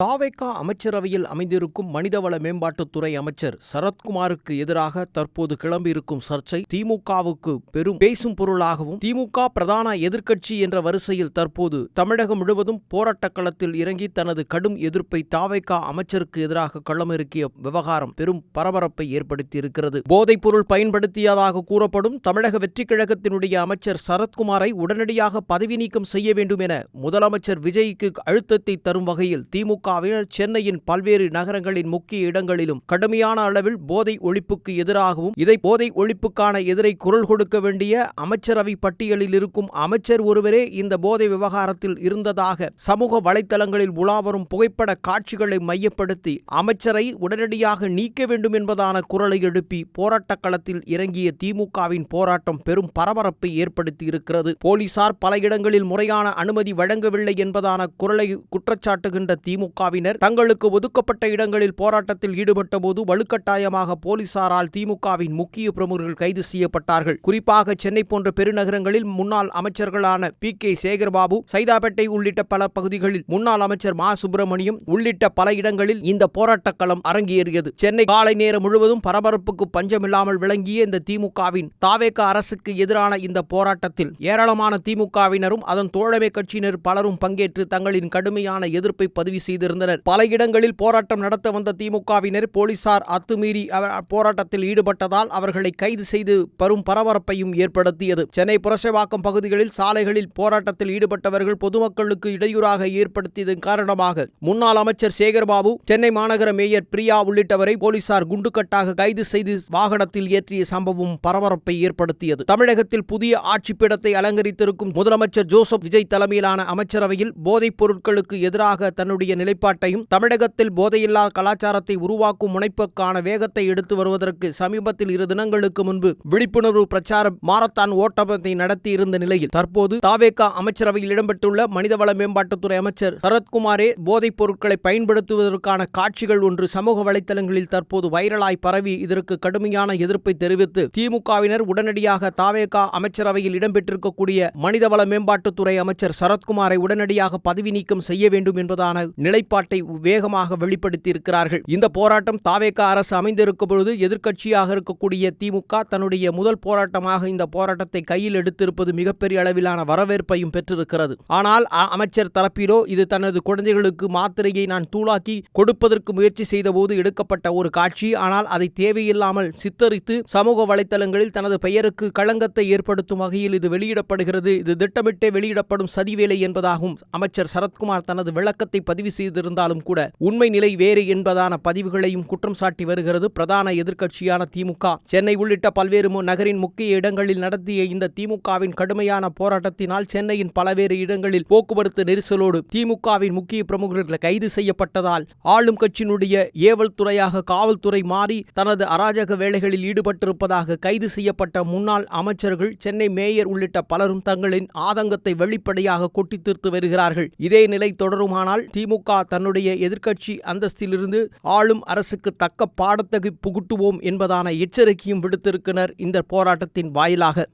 தாவேகா அமைச்சரவையில் அமைந்திருக்கும் மனிதவள மேம்பாட்டுத்துறை அமைச்சர் சரத்குமாருக்கு எதிராக தற்போது கிளம்பியிருக்கும் சர்ச்சை திமுகவுக்கு பெரும் பேசும் பொருளாகவும், திமுக பிரதான எதிர்க்கட்சி என்ற வரிசையில் தற்போது தமிழகம் முழுவதும் போராட்டக் களத்தில் இறங்கி தனது கடும் எதிர்ப்பை தாவேகா அமைச்சருக்கு எதிராக களமிறக்கிய விவகாரம் பெரும் பரபரப்பை ஏற்படுத்தியிருக்கிறது. போதைப்பொருள் பயன்படுத்தியதாக கூறப்படும் தமிழக வெற்றிக் கழகத்தினுடைய அமைச்சர் சரத்குமாரை உடனடியாக பதவி நீக்கம் செய்ய வேண்டும் என முதலமைச்சர் விஜய்க்கு அழுத்தத்தை தரும் வகையில் திமுக சென்னையின் பல்வேறு நகரங்களின் முக்கிய இடங்களிலும் கடுமையான அளவில் போதை ஒழிப்புக்கு எதிராகவும், இதை போதை ஒழிப்புக்கான எதிரை குரல் கொடுக்க வேண்டிய அமைச்சரவை பட்டியலில் இருக்கும் அமைச்சர் ஒருவரே இந்த போதை விவகாரத்தில் இருந்ததாக சமூக வலைதளங்களில் உலாவரும் புகைப்பட காட்சிகளை மையப்படுத்தி அமைச்சரை உடனடியாக நீக்க வேண்டும் என்பதான குரலை எழுப்பி போராட்டக் களத்தில் இறங்கிய திமுகவின் போராட்டம் பெரும் பரபரப்பை ஏற்படுத்தி இருக்கிறது. போலீசார் பல இடங்களில் முறையான அனுமதி வழங்கவில்லை என்பதான குரலை குற்றச்சாட்டுகின்ற திமுக தங்களுக்கு ஒதுக்கப்பட்ட இடங்களில் போராட்டத்தில் ஈடுபட்ட போது வலுக்கட்டாயமாக போலீசாரால் திமுகவின் முக்கிய பிரமுகர்கள் கைது செய்யப்பட்டார்கள். குறிப்பாக சென்னை போன்ற பெருநகரங்களில் முன்னாள் அமைச்சர்களான பி.கே. சேகர்பாபு, சைதாப்பேட்டை உள்ளிட்ட பல பகுதிகளில் முன்னாள் அமைச்சர் மா. சுப்பிரமணியம் உள்ளிட்ட பல இடங்களில் இந்த போராட்டக் களம் அரங்கேறியது. சென்னை காலை நேரம் முழுவதும் பரபரப்புக்கு பஞ்சமில்லாமல் விளங்கிய இந்த திமுகவின் தாவேகா அரசுக்கு எதிரான இந்த போராட்டத்தில் ஏராளமான திமுகவினரும் அதன் தோழமை கட்சியினர் பலரும் பங்கேற்று தங்களின் கடுமையான எதிர்ப்பை பதிவு செய்திருந்தனர். பல இடங்களில் போராட்டம் நடத்த வந்த திமுகவினர் போலீசார் அத்துமீறி போராட்டத்தில் ஈடுபட்டதால் அவர்களை கைது செய்து பெரும் பரபரப்பையும் ஏற்படுத்தியது. சென்னை புரசைவாக்கம் பகுதிகளில் சாலைகளில் போராட்டத்தில் ஈடுபட்டவர்கள் பொதுமக்களுக்கு இடையூறாக ஏற்படுத்தியதன் காரணமாக முன்னாள் அமைச்சர் சேகர்பாபு, சென்னை மாநகர மேயர் பிரியா உள்ளிட்டவரை போலீசார் குண்டுக்கட்டாக கைது செய்து வாகனத்தில் ஏற்றிய சம்பவம் பரபரப்பை ஏற்படுத்தியது. தமிழகத்தில் புதிய ஆட்சி பீடத்தை அலங்கரித்திருக்கும் முதலமைச்சர் ஜோசப் விஜய் தலைமையிலான அமைச்சரவையில் போதைப் பொருட்களுக்கு எதிராக தன்னுடைய நிலைப்பாட்டையும், தமிழகத்தில் போதையில்லா கலாச்சாரத்தை உருவாக்கும் முனைப்புக்கான வேகத்தை எடுத்து வருவதற்கு சமீபத்தில் 2 தினங்களுக்கு முன்பு விழிப்புணர்வு பிரச்சார மாரத்தான் ஓட்டத்தை நடத்தி இருந்த நிலையில் தற்போது தாவேகா அமைச்சரவையில் இடம்பெற்றுள்ள மனிதவள மேம்பாட்டுத்துறை அமைச்சர் சரத்குமாரே போதைப் பொருட்களை பயன்படுத்துவதற்கான காட்சிகள் ஒன்று சமூக வலைதளங்களில் தற்போது வைரலாய் பரவி இதற்கு கடுமையான எதிர்ப்பை தெரிவித்து திமுகவினர் உடனடியாக தாவேகா அமைச்சரவையில் இடம்பெற்றிருக்கக்கூடிய மனிதவள மேம்பாட்டுத்துறை அமைச்சர் சரத்குமாரை உடனடியாக பதவி நீக்கம் செய்ய வேண்டும் என்பதான நிலைப்பாட்டை வேகமாக வெளிப்படுத்தியிருக்கிறார்கள். இந்த போராட்டம் தாவேகா அரசு அமைந்திருக்கும் பொழுது எதிர்க்கட்சியாக இருக்கக்கூடிய திமுக தன்னுடைய முதல் போராட்டமாக இந்த போராட்டத்தை கையில் எடுத்திருப்பது மிகப்பெரிய அளவிலான வரவேற்பையும் பெற்றிருக்கிறது. ஆனால் அமைச்சர் தரப்பிலோ இது தனது குழந்தைகளுக்கு மாத்திரையை நான் தூளாக்கி கொடுப்பதற்கு முயற்சி செய்த போது எடுக்கப்பட்ட ஒரு காட்சி, ஆனால் அதை தேவையில்லாமல் சித்தரித்து சமூக வலைதளங்களில் தனது பெயருக்கு களங்கத்தை ஏற்படுத்தும் வகையில் இது வெளியிடப்படுகிறது, இது திட்டமிட்டே வெளியிடப்படும் சதிவேலை என்பதாகவும் அமைச்சர் சரத்குமார் தனது விளக்கத்தை பதிவு செய்திருந்தாலும் கூட உண்மை நிலை வேறு என்பதான பதிவுகளையும் குற்றம் சாட்டி வருகிறது பிரதான எதிர்க்கட்சியான திமுக. சென்னை உள்ளிட்ட பல்வேறு நகரின் முக்கிய இடங்களில் நடத்திய இந்த திமுகவின் கடுமையான போராட்டத்தினால் சென்னையின் பல்வேறு இடங்களில் போக்குவரத்து நெரிசலோடு திமுகவின் முக்கிய பிரமுகர்கள் கைது செய்யப்பட்டதால் ஆளும் கட்சியினுடைய ஏவல் துறையாக காவல்துறை மாறி தனது அராஜக வேலைகளில் ஈடுபட்டிருப்பதாக கைது செய்யப்பட்ட முன்னாள் அமைச்சர்கள், சென்னை மேயர் உள்ளிட்ட பலரும் தங்களின் ஆதங்கத்தை வெளிப்படையாக கொட்டி தீர்த்து வருகிறார்கள். இதே நிலை தொடருமானால் திமுக தன்னுடைய எதிர்க்கட்சி அந்தஸ்திலிருந்து ஆளும் அரசுக்கு தக்க பாடத்தை புகுட்டுவோம் என்பதான எச்சரிக்கையும் விடுத்திருக்கிறார் இந்த போராட்டத்தின் வாயிலாக.